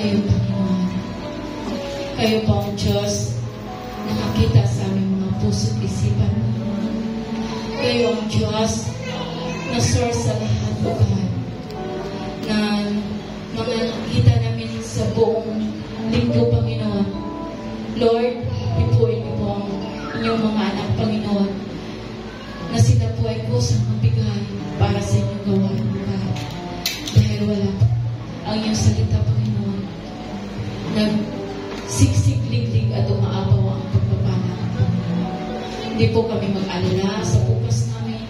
kayo, Panginoon. Kayo po ang Diyos na nakakita sa aming mga puso't isipan. Kayo ang Diyos na source sa lahat, O God, na mga nakita namin sa buong linggo, Panginoon. Lord, ipuin niyo po ang inyong mga anak, Panginoon, na sila po ay kusang magbigay para sa inyong gawain, O God. Dahil wala ang iyong salita, Panginoon, nagsiksik-liglig at umaapaw ang pagpapala, Panginoon. Hindi po kami mag-alala sa bukas namin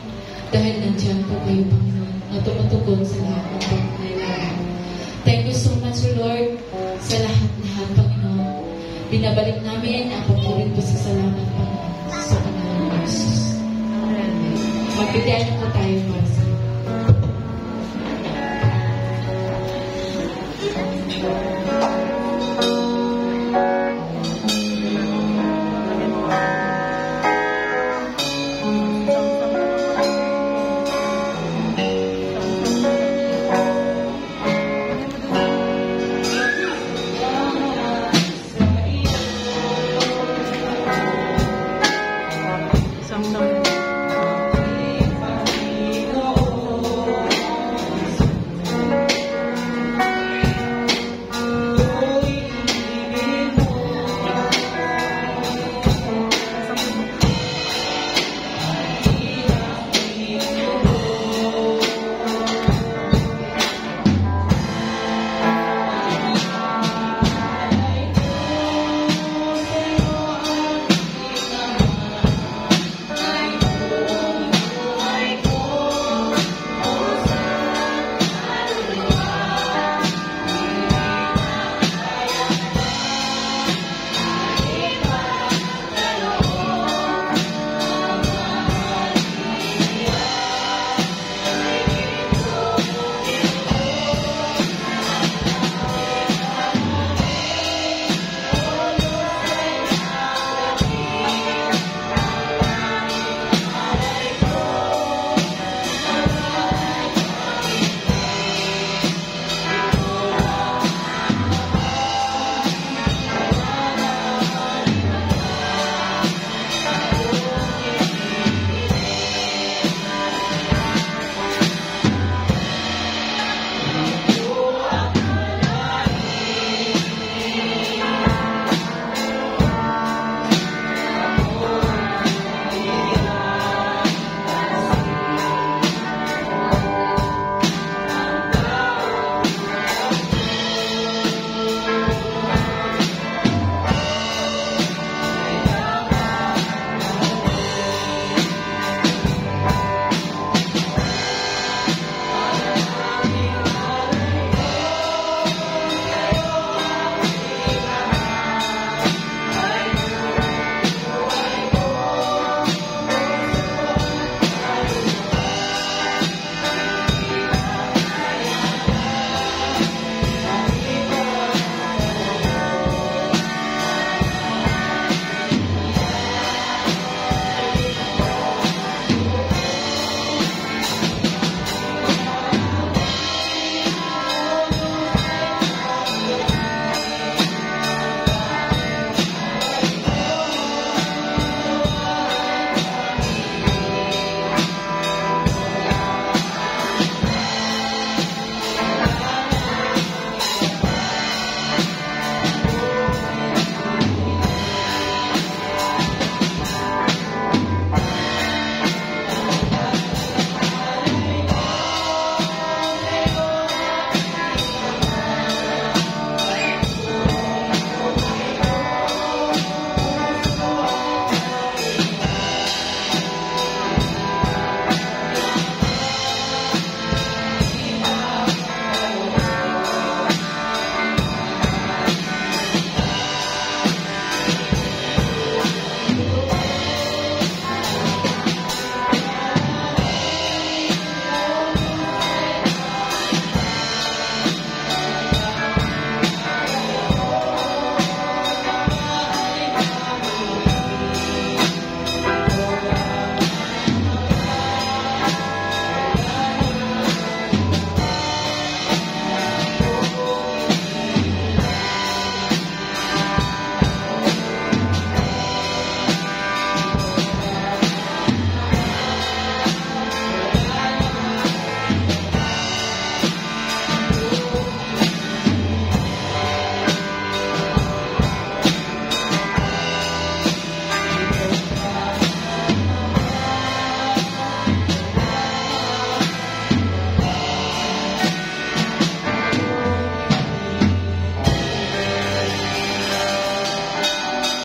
dahil nandyan po kayo, Panginoon, na tumutugon sa lahat ng pagkailangan. Thank you so much, Lord, sa lahat-lahat, Panginoon. Binabalik namin ang papurit po sa salamat, Panginoon, sa pangalan ng Jesus. Magbigay na po tayo para